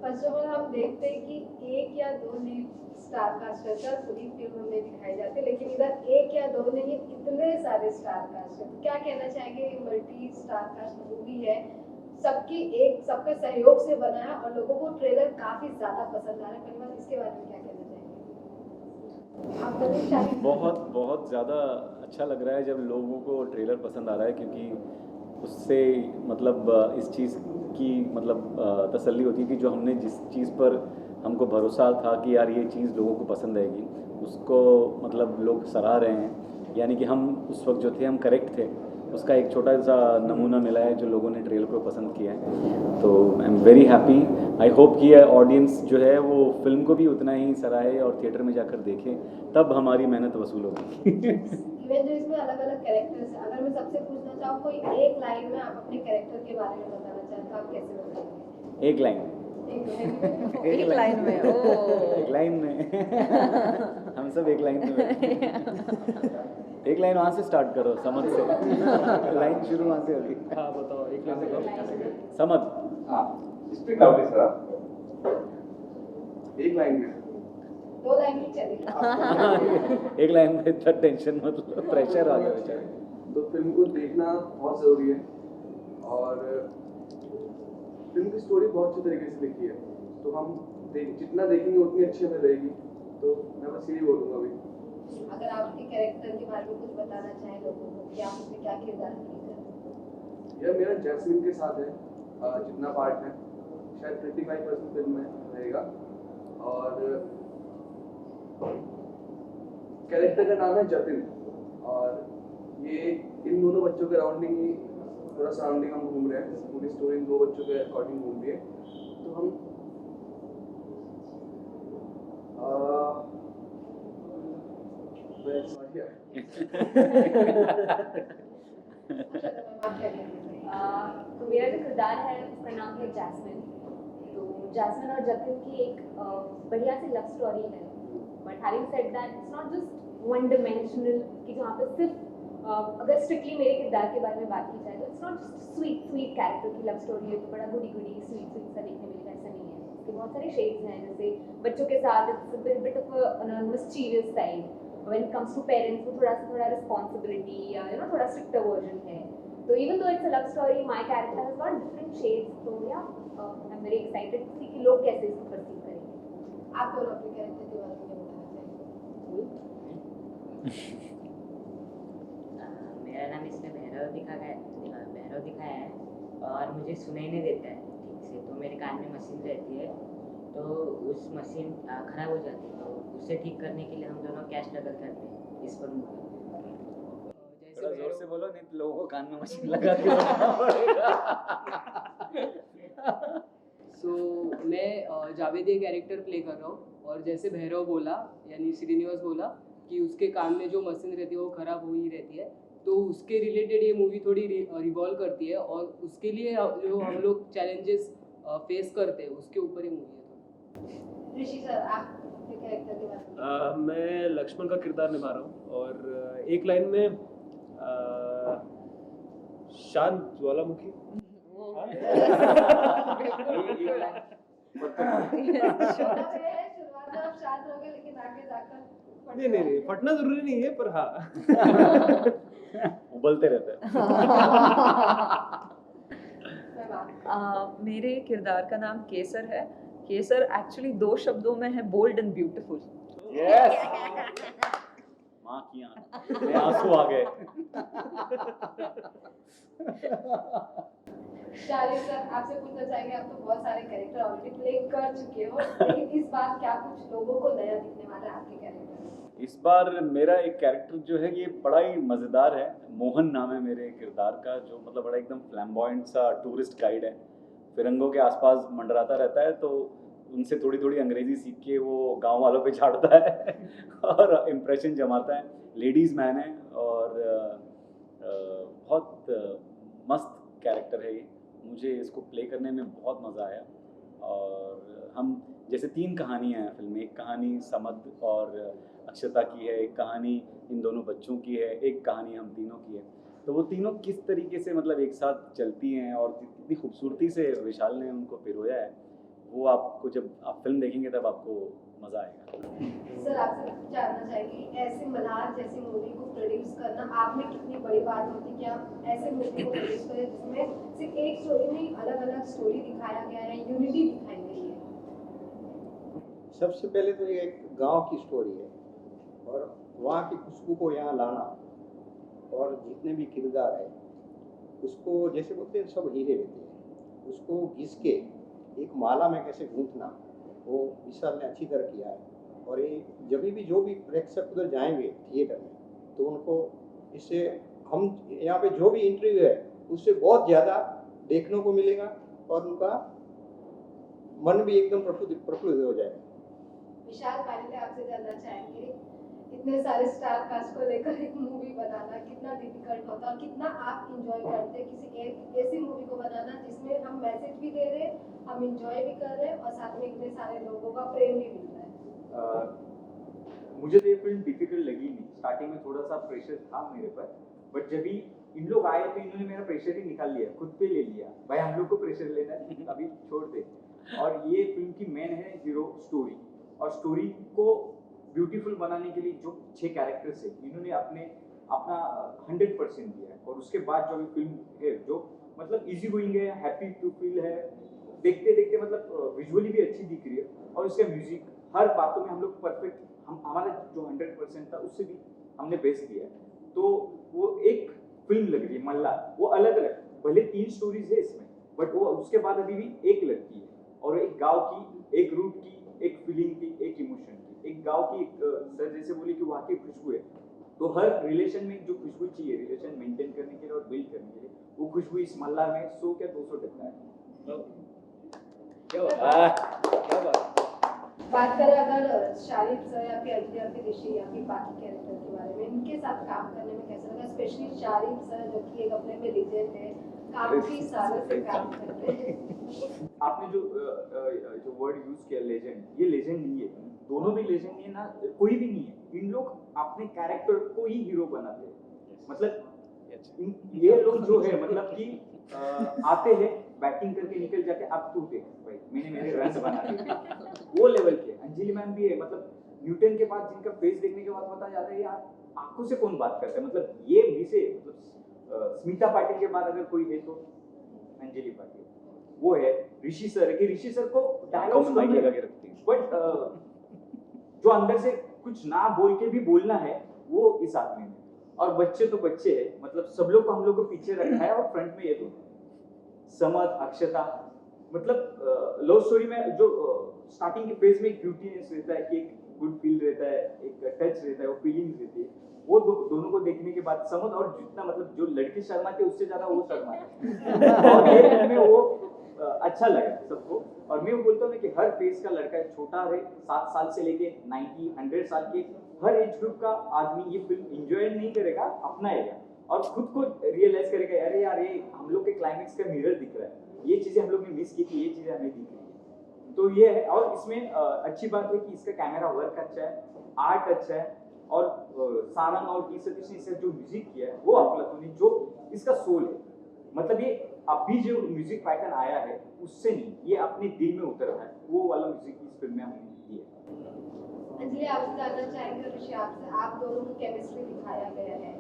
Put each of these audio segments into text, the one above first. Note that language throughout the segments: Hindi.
फर्स्ट ऑफ ऑल हम देखते हैं कि एक या दो लीड स्टार कास्ट रहता है, पूरी फिल्म हमें दिखाई जाती है, लेकिन इधर एक या दो नहीं, इतने सारे स्टार कास्ट है। तो क्या कहना चाहेंगे, मल्टी स्टार कास्ट मूवी है, सबके सहयोग से बना है और लोगों को ट्रेलर काफी ज्यादा पसंद आ रहा है। पहली बात इसके बारे में क्या कहना चाहेंगे आप? बहुत बहुत ज़्यादा अच्छा लग रहा है जब लोगों को ट्रेलर पसंद आ रहा है, क्योंकि उससे मतलब इस चीज़ की मतलब तसल्ली होती है कि जो हमने जिस चीज़ पर हमको भरोसा था कि यार ये चीज़ लोगों को पसंद आएगी, उसको मतलब लोग सराह रहे हैं। यानी कि हम उस वक्त जो थे हम करेक्ट थे, उसका एक छोटा सा नमूना मिला है जो लोगों ने ट्रेलर को पसंद किया है। तो आई am very happy. I hope कि ऑडियंस जो है वो फिल्म को भी उतना ही सराहे और थिएटर में जाकर देखें, तब हमारी मेहनत वसूल होगी। इवन जो इसमें अलग अलग कैरेक्टर्स हैं, अगर मैं सबसे पूछना चाहूँ कोई एक लाइन में आप अपने कैरेक्टर के बारे में बताना चाहें तो आप कैसे बताएंगे? एक लाइन एक लाइन में एक लाइन में हम सब एक लाइन में एक लाइन वहाँ से स्टार्ट करो, समझ से लाइन शुरू वहाँ से होगी। हाँ बताओ, एक लाइन से समझ। हाँ स्पीक लाउडली सर। एक लाइन में, दो लाइन ही चलेगी। एक लाइन में इतना टेंशन मतलब प्रेशर आ गया बेचारे। तो फिल्म को देखना बहुत ज़रूरी है और फिल्म की स्टोरी बहुत अच्छी तरीके से लिखी है, तो हम जितना देखेंगे उतनी अच्छी हमें रहेगी। तो मैं बस यही बोलूँगा अभी। अगर आप अपने कैरेक्टर के बारे में कुछ बताना चाहें लोगों को कि आप उसमें क्या किरदार प्ले कर? यह मेरा जैस्मिन के साथ है, जितना पार्ट है शायद 35% फिल्म में रहेगा। और कैरेक्टर का नाम है जतिन, और ये इन दोनों बच्चों के अराउंडिंग ही पूरा सराउंडिंग हम घूम रहे हैं। पूरी स्टोरी इन दो बच्चों के अकॉर्डिंग घूम रही है। तो हम तो मेरा जो किरदार है उसका नाम है जैस्मिन। तो जैस्मिन और जतिन की एक बढ़िया सी लव स्टोरी है, but having said that it's not just one dimensional कि जहाँ पे सिर्फ अगर स्ट्रिक्टली मेरे किरदार के बारे में बात की जाए तो it's not just sweet character की लव स्टोरी है तो बड़ा गुडी स्वीट सा देखने मिलेगा, ऐसा नहीं है। इसके बहुत सारे शेड्स हैं, जैसे बच्चों के साथ it's bit of mischievous side, when it comes to parents वो थोड़ा रिस्पॉन्सिबिलिटी या थोड़ा स्ट्रिक्टर वर्जन है। तो even though it's a love story, my character has got different shades. तो yeah I am very excited to see कि लोग कैसे इसको परसीव करेंगे। आप दोनों अपने कैरेक्टर के बारे में क्या बताना चाहेंगे? मेरा नाम इसमें भैरव दिखाया है और मुझे सुनाई नहीं देता है ठीक से, तो मेरे कान में मशीन रहती है, तो उस मशीन ख़राब हो जाती है, तो उसे ठीक करने के लिए हम दोनों क्या स्ट्रगल करते हैं इस पर मूवी। थोड़ा जोर से बोलो, नहीं तो लोगों को कान में मशीन लगा के बोलना पड़ेगा। मैं जावेद ये कैरेक्टर प्ले कर रहा हूँ, और जैसे भैरव बोला यानी श्रीनिवास बोला कि उसके कान में जो मशीन रहती है वो ख़राब हो ही रहती है, तो उसके रिलेटेड ये मूवी थोड़ी रिवॉल्व करती है और उसके लिए जो हम लोग चैलेंजेस फेस करते हैं उसके ऊपर ये मूवी है। ऋषि सर, आप अपने कैरेक्टर के बारे में? मैं लक्ष्मण का किरदार निभा रहा हूँ और एक लाइन में शांत ज्वालामुखी। शुरुआत में आप शांत रहोगे लेकिन आगे जाकर नहीं फटना जरूरी नहीं है, पर हाँ उबलते रहते हैं। मेरे किरदार का नाम केसर है। केसर एक्चुअली 2 शब्दों में है, बोल्ड एंड ब्यूटीफुल। यस, माँ की आंख में आंसू आ गए। शालिनी सर, आपसे पूछना चाहेंगे, आप तो बहुत सारे कैरेक्टर ऑलरेडी प्ले कर चुके हो, लेकिन इस बार क्या कुछ लोगों को नया दिखने वाला है आपके कैरेक्टर में? इस बार मेरा एक कैरेक्टर जो है ये बड़ा ही मज़ेदार है। मोहन नाम है मेरे किरदार का, जो मतलब बड़ा एकदम फ्लैम्बॉयंट सा टूरिस्ट गाइड है, फिरंगों के आसपास मंडराता रहता है, तो उनसे थोड़ी थोड़ी अंग्रेज़ी सीख के वो गांव वालों पे झाड़ता है और इम्प्रेशन जमाता है। लेडीज़ मैन है और बहुत मस्त कैरेक्टर है ये। मुझे इसको प्ले करने में बहुत मज़ा आया। और हम जैसे 3 कहानियाँ हैं फिल्म में, एक कहानी समद और अक्षता की है, एक कहानी इन दोनों बच्चों की है, एक कहानी हम तीनों की है। तो वो तीनों किस तरीके से मतलब एक साथ चलती हैं और कितनी खूबसूरती से विशाल ने उनको पिरोया है, वो आपको जब आप फिल्म देखेंगे तब आपको मज़ा आएगा। सर आपसे जानना चाहेंगे ऐसे मल्हार जैसी मूवी को प्रोड्यूस करना आप में कितनी बड़ी बात होती है कि आप ऐसे मूवी को प्रोड्यूस करें जिसमें सिर्फ एक स्टोरी नहीं अलग अलग स्टोरी दिखाया गया है, यूनिटी दिखाई गई है। सबसे पहले तो ये एक गांव की स्टोरी है और वहाँ की खुशबू को यहाँ लाना और जितने भी किरदार है उसको जैसे बोलते हैं सब हीरे रहते हैं, उसको घिस के एक माला में कैसे गूंथना वो विशाल ने अच्छी तरह किया है। और ये जब भी जो भी प्रेक्षक उधर जाएंगे थिएटर में तो उनको इससे हम यहाँ पे जो भी इंटरव्यू है उससे बहुत ज़्यादा देखने को मिलेगा और उनका मन भी एकदम प्रफुल्लित हो जाएगा। विशाल पांडे आपसे जानना चाहेंगे इतने सारे स्टार कास्ट को लेकर एक मूवी बनाना कितना डिफिकल्ट होता है और कितना आप इंजॉय करते हैं किसी एक ऐसी मूवी को बनाना जिसमें हम मैसेज भी दे रहे हैं, हम इंजॉय भी कर रहे हैं और साथ में इतने सारे लोगों का प्रेम भी मिल रहा है। मुझे तो ये फिल्म डिफिकल्ट लगी नहीं, स्टार्टिंग में थोड़ा सा प्रेशर था मेरे पर, बट जब भी इन लोग आए तो इन्होंने मेरा प्रेशर ही निकाल लिया, खुद पे ले लिया, भाई हम लोग को प्रेशर लेना है अभी छोड़ दे। और ये फिल्म की मेन है हीरो स्टोरी, और स्टोरी को ब्यूटीफुल बनाने के लिए जो 6 कैरेक्टर्स है इन्होंने अपना 100% दिया है। और उसके बाद जो फिल्म है जो मतलब इजी गोइंग है, हैप्पी टू फील है, देखते देखते मतलब विजुअली भी अच्छी दिख रही है और उसका म्यूजिक हर बातों में हम लोग परफेक्ट, हम हमारा जो 100% था उससे भी हमने बेस्ट दिया है। तो वो एक फिल्म लग रही है मल्हार, वो अलग अलग भले 3 स्टोरीज है इसमें, बट वो उसके बाद अभी भी एक लगती है और एक गांव की, एक रूट की, एक फीलिंग की, एक इमोशन की, एक गांव की, सर जैसे बोले कि वहाँ की खुशबू है, तो हर रिलेशन में जो खुशबू चाहिए रिलेशन मेंटेन करने के लिए और बिल्ड करने के लिए, वो खुशबू इस मल्हार में 100 क्या 200% है। क्या बात। बात करें अगर शारिफ सर या फिर अंजलि या फिर ऋषि या फिर बाकी कैरेक्टर के बारे में, इनके साथ काम करने में कैसा लगा? स्पेशली शारिफ सर जो कि एक अपने में लीजेंड है, काफी सालों से काम कर रहे हैं। आपने जो वर्ड यूज किया लेजेंड, ये लेजेंड नहीं है, दोनों भी लेजेंड नहीं है ना, कोई भी नहीं है। इन लोग अपने कैरेक्टर को ही हीरो बनाते हैं, मतलब ये लोग जो है मतलब कि आते हैं बैटिंग करके निकल जाते, अब तू देख भाई मैंने मेरे रन बना दिए, वो लेवल के। अंजलि मैम भी है, मतलब न्यूटन के बाद जिनका फेस देखने के बाद पता जाता है यार आंखों से कौन बात करता है, मतलब ये भी से मतलब स्मिता पाटिल के बाद अगर कोई है तो अंजलि पाटिल, वो है। ऋषि सर है कि ऋषि सर को डायलॉग्स माइक लगा के रखती है, बट जो अंदर से कुछ ना बोल के भी बोलना है वो इस आदमी में। और बच्चे तो बच्चे है, मतलब सब लोग को हम लोग को पीछे रखा है और फ्रंट में ये दोनों समद अक्षता, मतलब लव स्टोरी में जो स्टार्टिंग के फेज में एक ब्यूटीनेस रहता है, एक गुड फील रहता है, एक टच रहता है, वो फीलिंग्स रहती है, वो दोनों को देखने के बाद समझ, और जितना मतलब जो लड़की शर्माती है उससे ज्यादा वो शर्माती और ये फिल्म में वो अच्छा लगा सबको। और मैं वो बोलता हूँ कि हर फेज का लड़का है, छोटा है 7 साल से लेके 90 100 साल के, हर एज ग्रुप का आदमी ये फिल्म एंजॉय नहीं करेगा, अपनाएगा और खुद को रियलाइज करेगा अरे यार ये हम लोग के क्लाइमेक्स का मिरर दिख रहा है, ये चीजें हम लोग ने मिस की थी, ये चीजें हमें दिख रही है। तो ये है, और इसमें अच्छी बात है कि इसका कैमरा वर्क अच्छा है, आर्ट अच्छा है, और सारंग और टी सतीश ने इसका जो म्यूजिक किया है वो अफलातूनी, जो इसका सोल है, मतलब ये अभी जो म्यूजिक पैटर्न आया है उससे नहीं, ये अपने दिल में उतर रहा है, वो वाला म्यूजिक इस फिल्म में हमने दिया। अंजलि आपसे जानना चाहेंगे ऋषि आपसे, आप दोनों की केमिस्ट्री दिखाया गया है,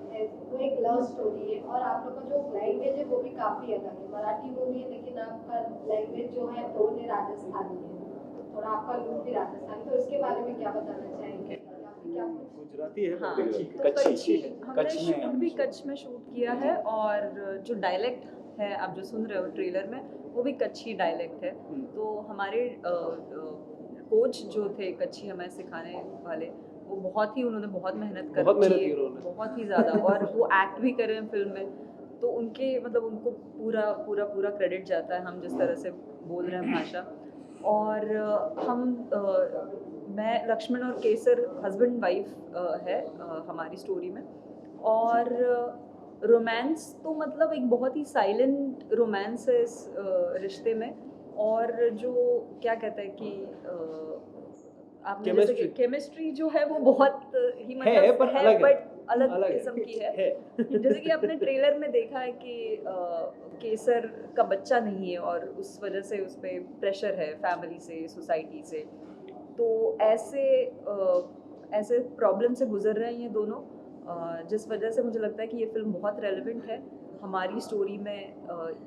वो एक लव स्टोरी है और आप लोग का जो लैंग्वेज है वो भी काफी अलग है, मराठी मूवी है लेकिन आपका लैंग्वेज जो है टोन है राजस्थानी है, थोड़ा आपका लुक भी राजस्थानी, तो इसके बारे में क्या बताना चाहेंगे? क्या गुजराती है, हाँ, कच्छी, तो कच्छी, हमने कच्छ में शूट हमने भी शूट कच्छ में शूट किया है और जो डायलेक्ट है आप जो सुन रहे हो ट्रेलर में वो भी कच्छी डायलेक्ट है। तो हमारे कोच जो थे कच्छी हमें सिखाने वाले, वो बहुत ही उन्होंने बहुत मेहनत बहुत मेहनत की की है, उन्होंने। बहुत ही ज़्यादा, और वो एक्ट भी कर रहे हैं फिल्म में, तो उनके मतलब उनको पूरा पूरा पूरा क्रेडिट जाता है हम जिस तरह से बोल रहे हैं भाषा। और मैं लक्ष्मण और केसर हस्बैंड वाइफ है हमारी स्टोरी में, और रोमांस तो मतलब एक बहुत ही साइलेंट रोमांस है इस रिश्ते में, और जो क्या कहते हैं कि आपने जैसे कि केमिस्ट्री जो है वो बहुत ही है, मतलब पर अलग है। बट अलग अलग है। किस्म की है। जैसे कि आपने ट्रेलर में देखा है कि केसर का बच्चा नहीं है और उस वजह से उस पर प्रेशर है फैमिली से, सोसाइटी से। तो ऐसे प्रॉब्लम से गुजर रहे हैं ये दोनों, जिस वजह से मुझे लगता है कि ये फिल्म बहुत रेलेवेंट है। हमारी स्टोरी में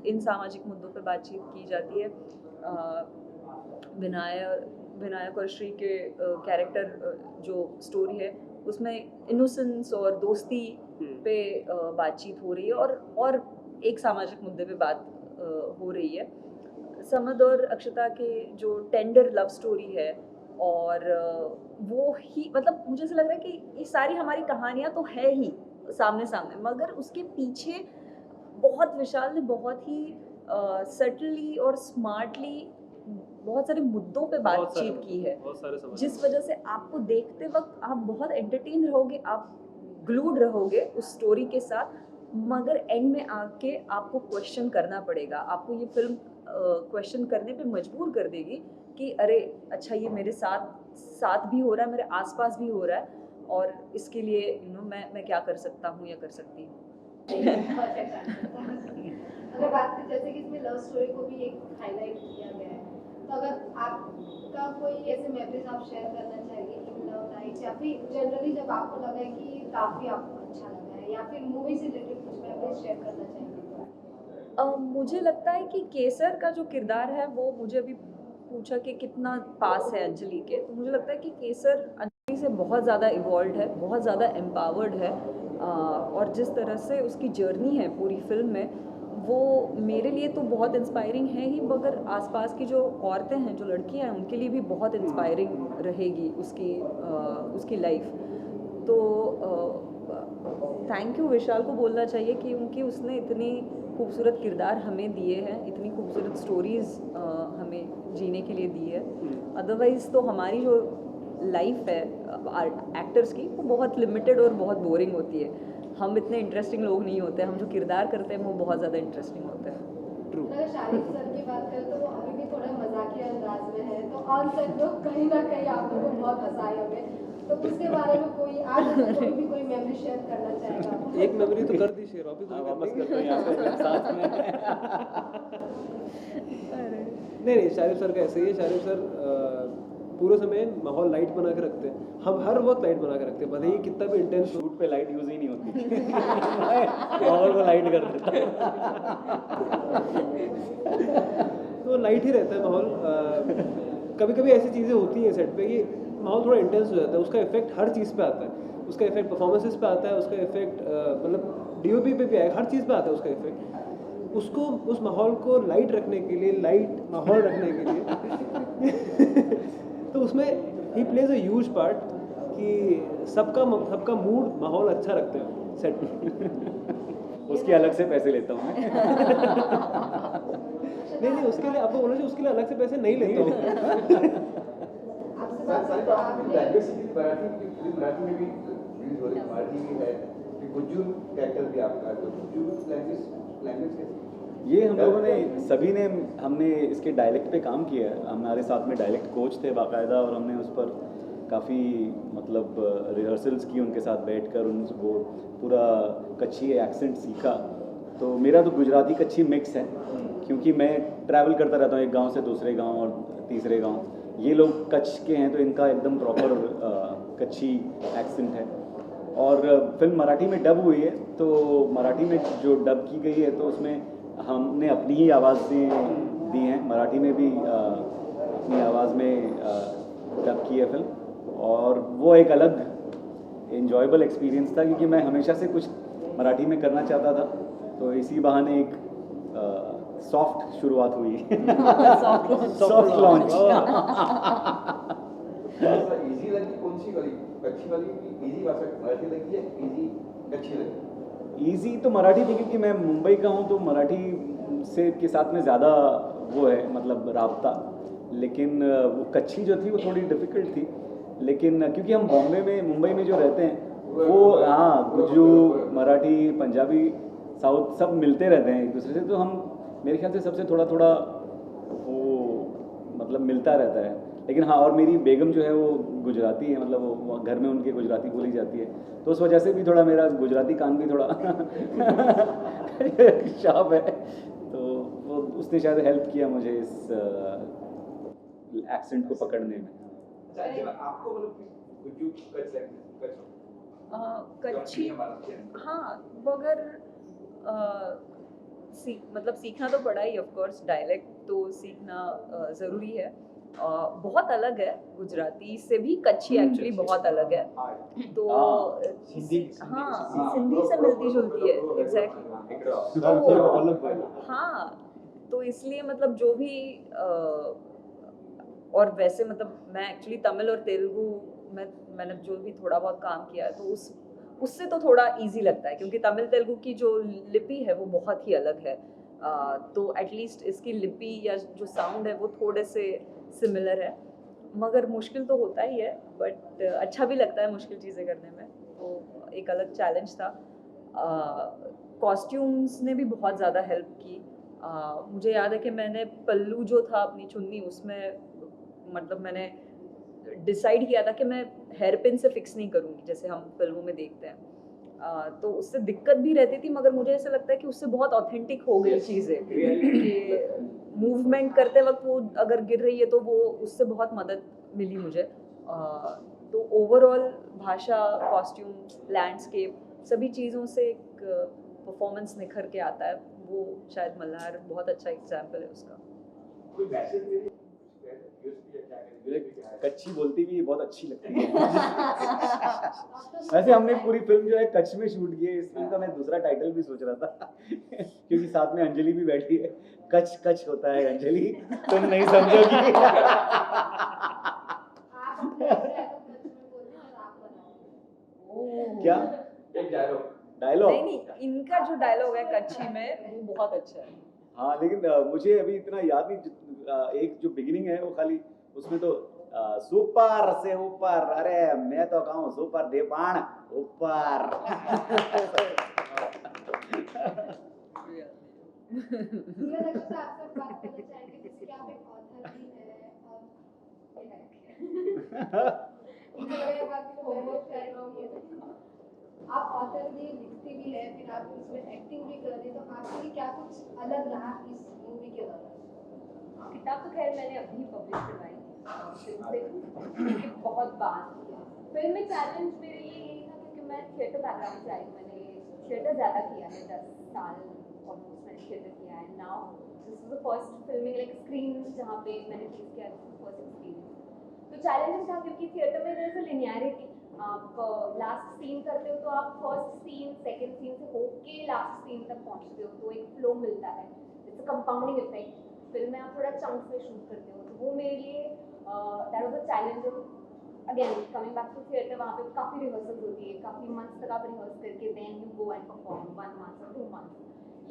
इन सामाजिक मुद्दों पर बातचीत की जाती है। विनायक और श्री के कैरेक्टर जो स्टोरी है उसमें इनोसेंस और दोस्ती पे बातचीत हो रही है और एक सामाजिक मुद्दे पे बात हो रही है। समद और अक्षता के जो टेंडर लव स्टोरी है और वो ही मतलब मुझे ऐसा लग रहा है कि ये सारी हमारी कहानियाँ तो है ही सामने सामने, मगर उसके पीछे बहुत विशाल ने बहुत ही सटली और स्मार्टली बहुत सारे मुद्दों पे बातचीत की है, जिस वजह से आपको देखते वक्त आप बहुत एंटरटेन रहोगे, आप ग्लूड रहोगे उस स्टोरी के साथ, मगर एंड में आके आपको क्वेश्चन करना पड़ेगा। आपको ये फिल्म क्वेश्चन करने पे मजबूर कर देगी कि अरे अच्छा ये मेरे साथ भी हो रहा है, मेरे आसपास भी हो रहा है, और इसके लिए मैं क्या कर सकता हूँ या कर सकती हूँ। अगर बात करें जैसे कि इसमें लव स्टोरी को भी एक हाईलाइट किया गया है, तो अगर आपका कोई ऐसे मेमोरीज आप शेयर करना चाहिए इन लव नाइट्स, या फिर जनरली जब आपको लगा है कि काफ़ी आपको अच्छा लगा है, या फिर मूवी से रिलेटेड कुछ मेमोरीज शेयर करना चाहिए? मुझे लगता है कि केसर का जो किरदार है वो, मुझे अभी पूछा कि कितना पास है अंजलि के, तो मुझे लगता है कि केसर अंजलि से बहुत ज़्यादा इवॉल्व है, बहुत ज़्यादा एम्पावर्ड है, और जिस तरह से उसकी जर्नी है पूरी फिल्म में वो मेरे लिए तो बहुत इंस्पायरिंग है ही, मगर आसपास की जो औरतें हैं, जो लड़कियां हैं, उनके लिए भी बहुत इंस्पायरिंग रहेगी उसकी लाइफ। तो थैंक यू विशाल को बोलना चाहिए क्योंकि उसने इतनी खूबसूरत किरदार हमें दिए हैं, इतनी खूबसूरत स्टोरीज़ हमें जीने के लिए दी है। अदरवाइज़ तो हमारी जो लाइफ है एक्टर्स की वो बहुत लिमिटेड और बहुत बोरिंग होती है। हम इतने इंटरेस्टिंग लोग नहीं होते, हम जो किरदार करते हैं वो बहुत ज़्यादा इंटरेस्टिंग होते हैं। अगर शाहिद सर की बात करें तो वो अभी भी थोड़ा मजाकिया अंदाज में है, तो ऑन सेट लोग कहीं ना कहीं आप लोगों को बहुत हंसाए होंगे, तो उसके बारे में कोई कोई मेमोरी शेयर करना चाहेगा? एक मेमोरी तो कर दी शेयर, वापस करते हैं यहाँ पे साथ में। नहीं, शाहिद सर का ऐसे ही है। शाहिद सर पूरे समय माहौल लाइट बना के रखते हैं, हम हर वक्त लाइट बना के रखते हैं, भले ही कितना भी इंटेंस शूट पे लाइट यूज ही नहीं होती। माहौल को लाइट कर देता है। तो लाइट ही रहता है माहौल। कभी कभी ऐसी चीज़ें होती हैं सेट पे कि माहौल थोड़ा इंटेंस हो जाता है, उसका इफेक्ट हर चीज़ पे आता है, उसका इफेक्ट परफॉर्मेंसेस पे आता है, उसका इफेक्ट मतलब डीओपी पे भी आएगा, हर चीज़ पे आता है उसका इफेक्ट। उसको उस माहौल को लाइट रखने के लिए, लाइट माहौल रखने के लिए तो उसमें he plays a huge part कि सबका मूड माहौल अच्छा रखते हैं सेट में। उसके अलग से पैसे लेता हूँ मैं। नहीं, उसके लिए आपको बोलना चाहिए, उसके लिए अलग से पैसे नहीं लेता हूँ। मराठी में भी यूज हो रही, मराठी भी है, गुज्जू कैरेक्टर भी आपका, तो गुज्जू लैंग्वेज कैसे? ये हम लोगों ने सभी ने हमने इसके डायलेक्ट पे काम किया है। हमारे साथ में डायलेक्ट कोच थे बाकायदा, और हमने उस पर काफ़ी मतलब रिहर्सल्स की उनके साथ बैठकर, वो पूरा कच्छी एक्सेंट सीखा। तो मेरा तो गुजराती कच्छी मिक्स है, क्योंकि मैं ट्रैवल करता रहता हूँ एक गांव से दूसरे गांव और तीसरे गांव। ये लोग कच्छ के हैं तो इनका एकदम प्रॉपर कच्छी एक्सेंट है। और फिल्म मराठी में डब हुई है, तो मराठी में जो डब की गई है तो उसमें हमने अपनी ही आवाज़ें दी हैं, मराठी में भी अपनी आवाज़ में डब की है फिल्म, और वो एक अलग इन्जॉयबल एक्सपीरियंस था, क्योंकि मैं हमेशा से कुछ मराठी में करना चाहता था, तो इसी बहाने एक सॉफ्ट शुरुआत हुई। Soft launch. इजी लगी कौन सी वाली, कच्छी वाली की इजी भाषा मराठी लगी है, इजी कच्छी लगी? ईजी तो मराठी थी, क्योंकि मैं मुंबई का हूँ तो मराठी से के साथ में ज़्यादा वो है मतलब राब्ता, लेकिन वो कच्छी जो थी वो थोड़ी डिफ़िकल्ट थी। लेकिन क्योंकि हम मुंबई में जो रहते हैं वो गुज्जू, मराठी, पंजाबी, साउथ सब मिलते रहते हैं एक दूसरे से, तो हम मेरे ख्याल से सबसे थोड़ा वो मतलब मिलता रहता है। लेकिन हाँ, और मेरी बेगम जो है वो गुजराती है, मतलब वो घर में उनके गुजराती बोली जाती है, तो उस वजह से भी थोड़ा मेरा गुजराती कान भी थोड़ा शार्प है, तो वो उसने शायद हेल्प किया मुझे इस एक्सेंट को पकड़ने में। आपको मतलब could you कच्छ लैंग्वेज कच्ची, हाँ वो अगर मतलब सीखना तो पड़ा ही, ऑफ कोर्स डायलेक्ट तो सीखना ज़रूरी है। बहुत अलग है गुजराती से भी, कच्ची एक्चुअली बहुत अलग है, तो हाँ सिंधी से मिलती जुलती है एग्जैक्टली, तो हाँ तो इसलिए मतलब जो भी और वैसे मतलब मैं एक्चुअली तमिल और तेलुगु में मैंने जो भी थोड़ा बहुत काम किया है, तो उससे तो थोड़ा इजी लगता है, क्योंकि तमिल तेलुगु की जो लिपि है वो बहुत ही अलग है, तो एटलीस्ट इसकी लिपि या जो साउंड है वो थोड़े से सिमिलर है, मगर मुश्किल तो होता ही है, बट अच्छा भी लगता है मुश्किल चीज़ें करने में, तो एक अलग चैलेंज था। कॉस्ट्यूम्स ने भी बहुत ज़्यादा हेल्प की। मुझे याद है कि मैंने पल्लू जो था अपनी चुन्नी, उसमें मतलब मैंने डिसाइड किया था कि मैं हेयर पिन से फिक्स नहीं करूँगी जैसे हम फिल्मों में देखते हैं, तो उससे दिक्कत भी रहती थी, मगर मुझे ऐसा लगता है कि उससे बहुत ऑथेंटिक हो गई चीज़ें, कि मूवमेंट करते वक्त वो अगर गिर रही है तो वो उससे बहुत मदद मिली मुझे। तो ओवरऑल भाषा, कॉस्ट्यूम, लैंडस्केप, सभी चीज़ों से एक परफॉर्मेंस निखर के आता है, वो शायद मल्हार बहुत अच्छा एग्जाम्पल है उसका। कोई मैसेज कच्ची बोलती भी बहुत अच्छी लगती है। वैसे हमने पूरी फिल्म जो है कच्छ में शूट की है, इस फिल्म का मैं दूसरा टाइटल भी सोच रहा था क्योंकि साथ में अंजलि भी बैठी है, कच्छ कच्छ होता है अंजलि, तुम नहीं समझोगी। क्या डायलॉग? नहीं, इनका जो डायलॉग है कच्ची में वो बहुत अच्छा है। हाँ, लेकिन मुझे अभी इतना याद नहीं, एक जो बिगिनिंग है वो खाली उसमें तो सुपर से ऊपर, अरे मैं तो कहूँ सुपर देपान ऊपर। आप ऑथर भी, लिखती भी है, फिर आप इसमें एक्टिंग भी कर रही, तो आपके लिए क्या कुछ अलग रहा इस मूवी के दौरान? किताब तो खैर मैंने अभी पब्लिश करवाई, फिल्म से बहुत बाद। फिल्म में चैलेंज मेरे लिए यही था क्योंकि मैं थिएटर बैकग्राउंड से आई हूँ, मैंने थिएटर ज़्यादा किया है, 10 साल ऑलमोस्ट मैंने थिएटर किया है। Now this is the first filming like screen जहाँ पे मैंने फेस किया, फर्स्ट एक्सपीरियंस। तो चैलेंजिंग था क्योंकि थिएटर में देयर इज अ लिनियरिटी, आप लास्ट सीन करते हो तो आप फर्स्ट सीन सेकंड सीन से होके लास्ट सीन तक पहुंचते हो, तो एक फ्लो मिलता है, it's a compounding effect. Film में आप थोड़ा चंक्स में शूट करते हो, तो वो मेरे लिए that was a challenge. Again coming back to theatre, वहाँ पे काफ़ी रिहर्सल्स होती है, काफ़ी मंथ्स तक आप रिहर्स करके then you go and perform 1 month or 2 months।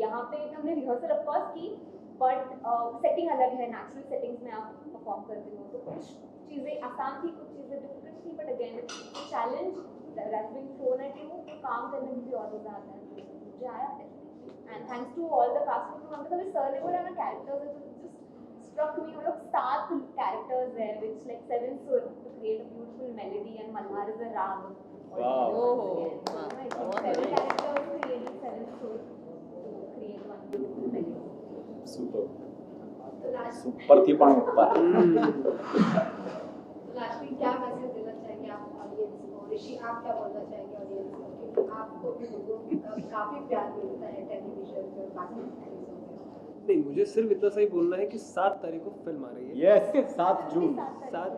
यहाँ पे हमने रिहर्सल ऑफ कोर्स की, बट सेटिंग अलग है, नेचुरल सेटिंग्स में आप परफॉर्म करते हो, तो कुछ चीज़ें आसान थी, कुछ चीज़ें डिफिकल्ट थी, but again challenge that's being thrown at you, काम करने में भी और मज़ा आता है, तो मुझे आया definitely. And thanks to all the cast and crew. हम कभी सर ने बोला ना कैरेक्टर्स है, तो जस्ट स्ट्रक मी, हम लोग 7 कैरेक्टर्स हैं व्हिच लाइक 7 सुर to create a beautiful melody, and Malhar is a raga. Oh, 7 characters created 7 सुर to create one beautiful melody. Super तो लास्ट सुपर थी पण ऊपर। लास्टली क्या मैसेज देना चाहेंगे आप ऑडियंस को? ऋषि, आप क्या बोलना चाहेंगे ऑडियंस को, क्योंकि आपको भी लोगों काफी प्यार मिलता है टेलीविजन पे और बाकी चीजों में? नहीं, मुझे सिर्फ इतना सही बोलना है कि 7 तारीख को फिल्म आ रही है। यस, 7 जून। 7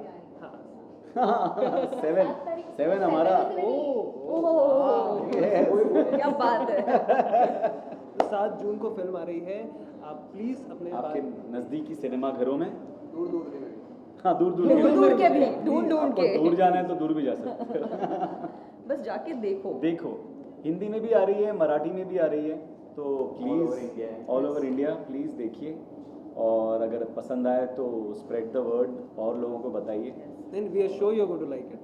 सेवन हमारा। क्या बात है। 7 जून को फिल्म आ रही है, आप प्लीज अपने आपके नजदीकी सिनेमा घरों में, दूर दूर के में हाँ दूर दूर दूर के भी, ढूंढ आपको के दूर जाना है तो दूर भी जा सकते हो। बस जाके देखो। देखो, हिंदी में भी आ रही है, मराठी में भी आ रही है, तो please all over India please देखिए, और अगर पसंद आए तो स्प्रेड द वर्ड, और लोगों को बताइए। Then we are sure you are going to like it.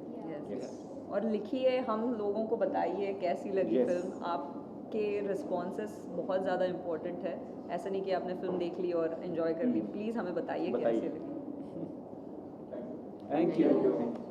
Yes. और लिखिए, हम लोगों को बताइए कैसी लगी Yes. फिल्म। आपके रिस्पॉन्सेस बहुत ज़्यादा इम्पोर्टेंट है, ऐसा नहीं कि आपने फिल्म देख ली और एंजॉय कर ली, प्लीज़ हमें बताइए कैसी लगी। Thank you.